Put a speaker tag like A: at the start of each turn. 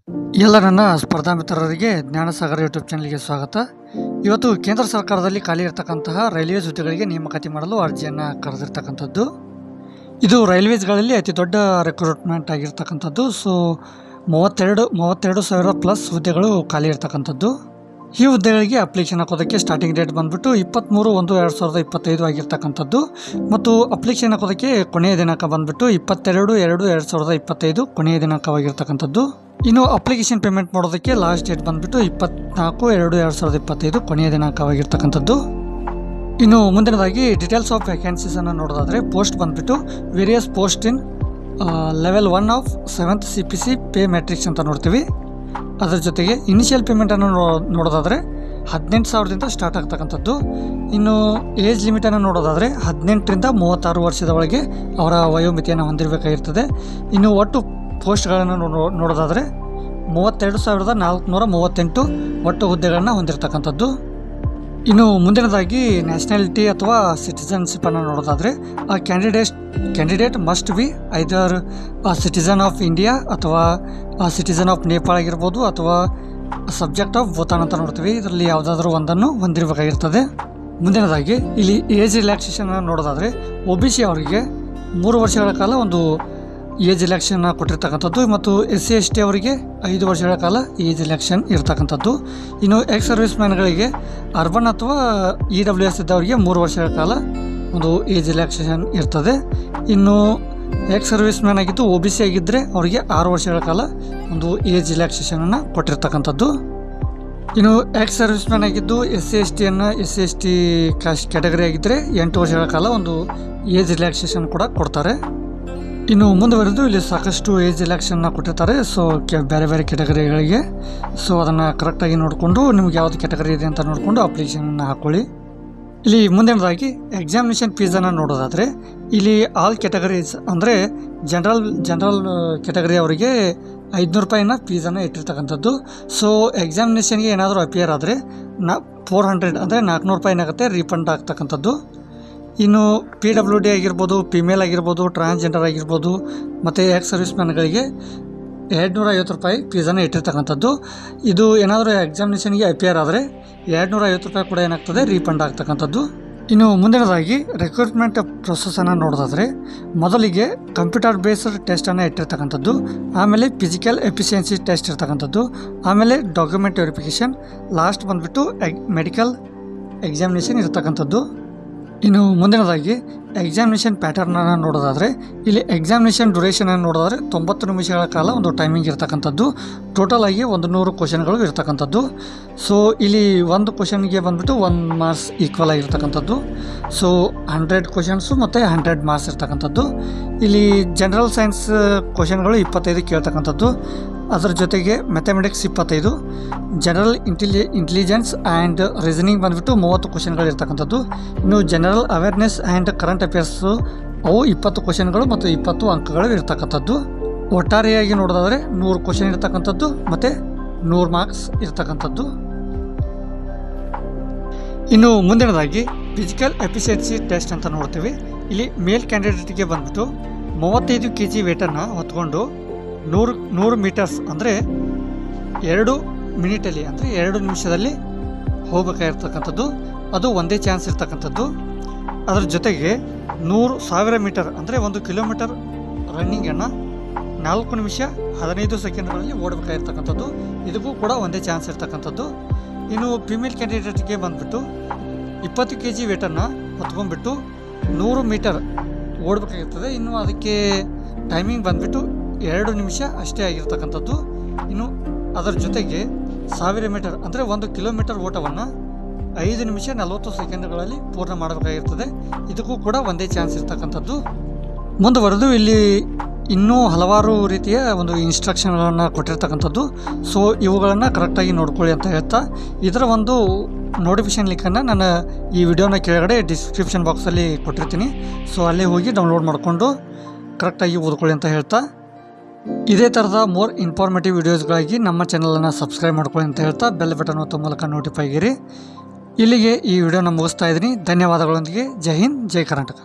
A: ಎಲ್ಲ ನನ್ನ ಸ್ಪರ್ಧಾ ಮಿತ್ರರಿಗೆ ಜ್ಞಾನಸಾಗರ ಯೂಟ್ಯೂಬ್ ಚಾನಲ್ಗೆ ಸ್ವಾಗತ. ಇವತ್ತು ಕೇಂದ್ರ ಸರ್ಕಾರದಲ್ಲಿ ಖಾಲಿ ಇರತಕ್ಕಂತಹ ರೈಲ್ವೆ ಹುದ್ದೆಗಳಿಗೆ ನೇಮಕಾತಿ ಮಾಡಲು ಅರ್ಜಿಯನ್ನು ಕರೆದಿರ್ತಕ್ಕಂಥದ್ದು. ಇದು ರೈಲ್ವೇಸ್ಗಳಲ್ಲಿ ಅತಿ ದೊಡ್ಡ ರಿಕ್ರೂಟ್ಮೆಂಟ್ ಆಗಿರ್ತಕ್ಕಂಥದ್ದು. ಸೊ 32,000 ಪ್ಲಸ್ ಹುದ್ದೆಗಳು ಖಾಲಿ ಇರ್ತಕ್ಕಂಥದ್ದು. ಈ ಹುದ್ದೆಗಳಿಗೆ ಅಪ್ಲಿಕೇಶನ್ ಹಾಕೋದಕ್ಕೆ ಸ್ಟಾರ್ಟಿಂಗ್ ಡೇಟ್ ಬಂದುಬಿಟ್ಟು 23/1/2025 ಆಗಿರ್ತಕ್ಕಂಥದ್ದು ಮತ್ತು ಅಪ್ಲಿಕೇಶನ್ ಹಾಕೋದಕ್ಕೆ ಕೊನೆಯ ದಿನಾಂಕ ಬಂದುಬಿಟ್ಟು 22/2/2025 ಕೊನೆಯ ದಿನಾಂಕವಾಗಿರ್ತಕ್ಕಂಥದ್ದು. ಇನ್ನು ಅಪ್ಲಿಕೇಶನ್ ಪೇಮೆಂಟ್ ಮಾಡೋದಕ್ಕೆ ಲಾಸ್ಟ್ ಡೇಟ್ ಬಂದುಬಿಟ್ಟು 24/2/2025 ಕೊನೆಯ ದಿನಾಂಕವಾಗಿರ್ತಕ್ಕಂಥದ್ದು. ಇನ್ನು ಮುಂದಿನದಾಗಿ ಡೀಟೇಲ್ಸ್ ಆಫ್ ವ್ಯಾಕೆನ್ಸೀಸನ್ನು ನೋಡೋದಾದರೆ ಪೋಸ್ಟ್ ಬಂದುಬಿಟ್ಟು various post in level 1 of 7th CPC pay matrix ಅಂತ ನೋಡ್ತೀವಿ. ಅದರ ಜೊತೆಗೆ ಇನಿಷಿಯಲ್ ಪೇಮೆಂಟನ್ನು ನೋಡೋದಾದರೆ 18,000ದಿಂದ ಸ್ಟಾರ್ಟ್ ಆಗ್ತಕ್ಕಂಥದ್ದು. ಇನ್ನು ಏಜ್ ಲಿಮಿಟನ್ನು ನೋಡೋದಾದರೆ 18ರಿಂದ 36 ವರ್ಷದ ಒಳಗೆ ಅವರ ವಯೋಮಿತಿಯನ್ನು ಹೊಂದಿರಬೇಕಾಗಿರ್ತದೆ. ಇನ್ನು ಒಟ್ಟು ಪೋಸ್ಟ್ಗಳನ್ನು ನೋಡೋದಾದರೆ 32,438 ಒಟ್ಟು ಹುದ್ದೆಗಳನ್ನು ಹೊಂದಿರತಕ್ಕಂಥದ್ದು. ಇನ್ನು ಮುಂದಿನದಾಗಿ ನ್ಯಾಷನಾಲಿಟಿ ಅಥವಾ ಸಿಟಿಸನ್ಶಿಪ್ಪನ್ನು ನೋಡೋದಾದರೆ ಆ candidate must be either citizen of India ಅಥವಾ ಸಿಟಿಸನ್ ಆಫ್ ನೇಪಾಳ ಆಗಿರ್ಬೋದು ಅಥವಾ ಸಬ್ಜೆಕ್ಟ್ ಆಫ್ ಭೂತಾನ್ ಅಂತ ನೋಡ್ತೀವಿ. ಇದರಲ್ಲಿ ಯಾವುದಾದ್ರೂ ಒಂದನ್ನು ಹೊಂದಿರಬೇಕಾಗಿರ್ತದೆ. ಮುಂದಿನದಾಗಿ ಇಲ್ಲಿ ಏಜ್ ರಿಲ್ಯಾಕ್ಸೇಷನ್ ನೋಡೋದಾದರೆ OBC ಅವರಿಗೆ 3 ವರ್ಷಗಳ ಕಾಲ ಒಂದು ಏಜ್ ರಿಲ್ಯಾಕ್ಸೇಷನ್ ಕೊಟ್ಟಿರ್ತಕ್ಕಂಥದ್ದು ಮತ್ತು SC ST ಅವರಿಗೆ 5 ವರ್ಷಗಳ ಕಾಲ ಏಜ್ ರಿಲ್ಯಾಕ್ಸೇಷನ್ ಇರ್ತಕ್ಕಂಥದ್ದು. ಇನ್ನು ಎಕ್ಸ್ ಸರ್ವಿಸ್ ಮ್ಯಾನ್ಗಳಿಗೆ ಅರ್ಬನ್ ಅಥವಾ EWS ಇದ್ದವರಿಗೆ 3 ವರ್ಷಗಳ ಕಾಲ ಒಂದು ಏಜ್ ರಿಲ್ಯಾಕ್ಸೇಷನ್ ಇರ್ತದೆ. ಇನ್ನು ಎಕ್ಸ್ ಸರ್ವಿಸ್ ಮ್ಯಾನ್ ಆಗಿದ್ದು OBC ಆಗಿದ್ದರೆ ಅವರಿಗೆ 6 ವರ್ಷಗಳ ಕಾಲ ಒಂದು ಏಜ್ ರಿಲ್ಯಾಕ್ಸೇಷನನ್ನು ಕೊಟ್ಟಿರ್ತಕ್ಕಂಥದ್ದು. ಇನ್ನು ಎಕ್ಸ್ ಸರ್ವಿಸ್ ಮ್ಯಾನ್ ಆಗಿದ್ದು SC ST ಕ್ಯಾಸ್ಟ್ ಕ್ಯಾಟಗರಿ ಆಗಿದ್ದರೆ 8 ವರ್ಷಗಳ ಕಾಲ ಒಂದು ಏಜ್ ರಿಲ್ಯಾಕ್ಸೇಷನ್ ಕೂಡ ಕೊಡ್ತಾರೆ. ಇನ್ನು ಮುಂದುವರೆದು ಇಲ್ಲಿ ಸಾಕಷ್ಟು ಏಜ್ ರಿಲ್ಯಾಕ್ಸೇಷನ್ನ ಕೊಟ್ಟಿರ್ತಾರೆ. ಸೊ ಬೇರೆ ಬೇರೆ ಕ್ಯಾಟಗರಿಗಳಿಗೆ ಸೊ ಅದನ್ನು ಕರೆಕ್ಟಾಗಿ ನೋಡಿಕೊಂಡು ನಿಮ್ಗೆ ಯಾವುದು ಕ್ಯಾಟಗರಿ ಇದೆ ಅಂತ ನೋಡಿಕೊಂಡು ಅಪ್ಲಿಕೇಶನನ್ನು ಹಾಕ್ಕೊಳ್ಳಿ. ಇಲ್ಲಿ ಮುಂದಿನದಾಗಿ ಎಕ್ಸಾಮಿನೇಷನ್ ಫೀಸನ್ನು ನೋಡೋದಾದರೆ ಇಲ್ಲಿ ಆಲ್ ಕ್ಯಾಟಗರೀಸ್ ಅಂದರೆ ಜನರಲ್ ಕ್ಯಾಟಗರಿ ಅವರಿಗೆ 500 ರೂಪಾಯಿನ ಫೀಸನ್ನು ಇಟ್ಟಿರ್ತಕ್ಕಂಥದ್ದು. ಸೊ ಎಕ್ಸಾಮಿನೇಷನ್ಗೆ ಏನಾದರೂ ಅಪಿಯರ್ ಆದರೆ 400 ಅಂದರೆ 400 ರೂಪಾಯಿನಾಗುತ್ತೆ ರೀಫಂಡ್ ಆಗ್ತಕ್ಕಂಥದ್ದು. ಇನ್ನು PWD ಆಗಿರ್ಬೋದು, ಫಿಮೇಲ್ ಆಗಿರ್ಬೋದು, ಟ್ರಾನ್ಸ್ಜೆಂಡರ್ ಆಗಿರ್ಬೋದು ಮತ್ತು ಎಕ್ಸ್ ಸರ್ವಿಸ್ ಮ್ಯಾನ್ಗಳಿಗೆ 250 ರೂಪಾಯಿ ಫೀಸನ್ನು ಇಟ್ಟಿರ್ತಕ್ಕಂಥದ್ದು. ಇದು ಏನಾದರೂ ಎಕ್ಸಾಮಿನೇಷನ್ಗೆ ಅಪಿಯರ್ ಆದರೆ 250 ರೂಪಾಯಿ ಕೂಡ ಏನಾಗ್ತದೆ ರೀಫಂಡ್ ಆಗ್ತಕ್ಕಂಥದ್ದು. ಇನ್ನು ಮುಂದಿನದಾಗಿ ರಿಕ್ರೂಟ್ಮೆಂಟ್ ಪ್ರೊಸೆಸನ್ನು ನೋಡೋದಾದರೆ ಮೊದಲಿಗೆ ಕಂಪ್ಯೂಟರ್ ಬೇಸ್ಡ್ ಟೆಸ್ಟನ್ನು ಇಟ್ಟಿರ್ತಕ್ಕಂಥದ್ದು, ಆಮೇಲೆ ಫಿಸಿಕಲ್ ಎಫಿಷಿಯನ್ಸಿ ಟೆಸ್ಟ್ ಇರ್ತಕ್ಕಂಥದ್ದು, ಆಮೇಲೆ ಡಾಕ್ಯುಮೆಂಟ್ ವೆರಿಫಿಕೇಷನ್, ಲಾಸ್ಟ್ ಬಂದುಬಿಟ್ಟು ಮೆಡಿಕಲ್ ಎಕ್ಸಾಮಿನೇಷನ್ ಇರ್ತಕ್ಕಂಥದ್ದು. ಇನ್ನು ಮುಂದಿನದಾಗಿ ಎಕ್ಸಾಮಿನೇಷನ್ ಪ್ಯಾಟರ್ನನ್ನು ನೋಡೋದಾದರೆ ಇಲ್ಲಿ ಎಕ್ಸಾಮಿನೇಷನ್ ಡ್ಯೂರೇಷನನ್ನು ನೋಡೋದಾದರೆ 90 ನಿಮಿಷಗಳ ಕಾಲ ಒಂದು ಟೈಮಿಂಗ್ ಇರ್ತಕ್ಕಂಥದ್ದು. ಟೋಟಲ್ ಆಗಿ 100 ಕ್ವಶನ್ಗಳು ಇರ್ತಕ್ಕಂಥದ್ದು. ಸೊ ಇಲ್ಲಿ ಒಂದು ಕ್ವಶನ್ಗೆ ಬಂದುಬಿಟ್ಟು 1 ಮಾರ್ಕ್ಸ್ ಈಕ್ವಲ್ ಆಗಿರ್ತಕ್ಕಂಥದ್ದು. ಸೊ 100 ಕ್ವಶನ್ಸು ಮತ್ತು 100 ಮಾರ್ಕ್ಸ್ ಇರ್ತಕ್ಕಂಥದ್ದು. ಇಲ್ಲಿ ಜನರಲ್ ಸೈನ್ಸ್ ಕ್ವಶನ್ಗಳು 25 ಕೇಳ್ತಕ್ಕಂಥದ್ದು. ಅದರ ಜೊತೆಗೆ mathematics 25, general intelligence and reasoning ಬಂದುಬಿಟ್ಟು 30 ಕ್ವಶನ್ಗಳು ಇರ್ತಕ್ಕಂಥದ್ದು. ಇನ್ನು general awareness and current affairs ಅವು 20 ಕ್ವಶನ್ಗಳು ಮತ್ತು 20 ಅಂಕಗಳು ಇರ್ತಕ್ಕಂಥದ್ದು. ಒಟ್ಟಾರೆಯಾಗಿ ನೋಡೋದಾದರೆ 100 ಕ್ವಶನ್ ಇರ್ತಕ್ಕಂಥದ್ದು ಮತ್ತು 100 ಮಾರ್ಕ್ಸ್ ಇರ್ತಕ್ಕಂಥದ್ದು. ಇನ್ನು ಮುಂದಿನದಾಗಿ ಫಿಸಿಕಲ್ ಎಫಿಷಿಯನ್ಸಿ ಟೆಸ್ಟ್ ಅಂತ ನೋಡ್ತೀವಿ. ಇಲ್ಲಿ ಮೇಲ್ ಕ್ಯಾಂಡಿಡೇಟ್ಗೆ ಬಂದುಬಿಟ್ಟು 35 kg ವೇಟನ್ನು ಹೊತ್ಕೊಂಡು 100 ಮೀಟರ್ಸ್ ಅಂದರೆ 2 ಮಿನಿಟಲ್ಲಿ ಅಂದರೆ 2 ನಿಮಿಷದಲ್ಲಿ ಹೋಗಬೇಕಾಗಿರ್ತಕ್ಕಂಥದ್ದು. ಅದು ಒಂದೇ ಚಾನ್ಸ್ ಇರ್ತಕ್ಕಂಥದ್ದು. ಅದರ ಜೊತೆಗೆ 100,000 ಮೀಟರ್ ಅಂದರೆ 1 ಕಿಲೋಮೀಟರ್ ರನ್ನಿಂಗನ್ನು 4 ನಿಮಿಷ 15 ಸೆಕೆಂಡ್ಗಳಲ್ಲಿ ಓಡಬೇಕಾಗಿರ್ತಕ್ಕಂಥದ್ದು. ಇದಕ್ಕೂ ಕೂಡ ಒಂದೇ ಚಾನ್ಸ್ ಇರ್ತಕ್ಕಂಥದ್ದು. ಇನ್ನು ಫಿಮೇಲ್ ಕ್ಯಾಂಡಿಡೇಟ್ಗೆ ಬಂದುಬಿಟ್ಟು 20 kg ವೇಟನ್ನು ಹೊತ್ಕೊಂಡ್ಬಿಟ್ಟು 100 ಮೀಟರ್ ಓಡಬೇಕಾಗಿರ್ತದೆ. ಇನ್ನು ಅದಕ್ಕೆ ಟೈಮಿಂಗ್ ಬಂದುಬಿಟ್ಟು 2 ನಿಮಿಷ ಅಷ್ಟೇ ಆಗಿರ್ತಕ್ಕಂಥದ್ದು. ಇನ್ನು ಅದರ ಜೊತೆಗೆ 1000 ಮೀಟರ್ ಅಂದರೆ 1 ಕಿಲೋಮೀಟರ್ ಓಟವನ್ನು 5 ನಿಮಿಷ 40 ಸೆಕೆಂಡ್ಗಳಲ್ಲಿ ಪೂರ್ಣ ಮಾಡಬೇಕಾಗಿರ್ತದೆ. ಇದಕ್ಕೂ ಕೂಡ ಒಂದೇ ಚಾನ್ಸ್ ಇರ್ತಕ್ಕಂಥದ್ದು. ಮುಂದುವರೆದು ಇಲ್ಲಿ ಇನ್ನೂ ಹಲವಾರು ರೀತಿಯ ಒಂದು ಇನ್ಸ್ಟ್ರಕ್ಷನ್ಗಳನ್ನು ಕೊಟ್ಟಿರ್ತಕ್ಕಂಥದ್ದು. ಸೊ ಇವುಗಳನ್ನು ಕರೆಕ್ಟಾಗಿ ನೋಡ್ಕೊಳ್ಳಿ ಅಂತ ಹೇಳ್ತಾ ಇದರ ಒಂದು ನೋಟಿಫಿಕೇಷನ್ ಲಿಂಕನ್ನು ನಾನು ಈ ವಿಡಿಯೋನ ಕೆಳಗಡೆ ಡಿಸ್ಕ್ರಿಪ್ಷನ್ ಬಾಕ್ಸಲ್ಲಿ ಕೊಟ್ಟಿರ್ತೀನಿ. ಸೊ ಅಲ್ಲೇ ಹೋಗಿ ಡೌನ್ಲೋಡ್ ಮಾಡಿಕೊಂಡು ಕರೆಕ್ಟಾಗಿ ಓದ್ಕೊಳ್ಳಿ ಅಂತ ಹೇಳ್ತಾ ಇದೇ ಥರದ ಮೋರ್ ಇನ್ಫಾರ್ಮೇಟಿವ್ ವಿಡಿಯೋಸ್ಗಾಗಿ ನಮ್ಮ ಚಾನಲನ್ನು ಸಬ್ಸ್ಕ್ರೈಬ್ ಮಾಡ್ಕೊಳ್ಳಿ ಅಂತ ಹೇಳ್ತಾ ಬೆಲ್ ಬಟನ್ ಒತ್ತೋ ಮೂಲಕ ನೋಟಿಫೈ ಆಗಿರಿ. ಇಲ್ಲಿಗೆ ಈ ವಿಡಿಯೋನ ಮುಗಿಸ್ತಾ ಇದ್ದೀನಿ. ಧನ್ಯವಾದಗಳೊಂದಿಗೆ ಜೈ ಹಿಂದ್, ಜೈ ಕರ್ನಾಟಕ.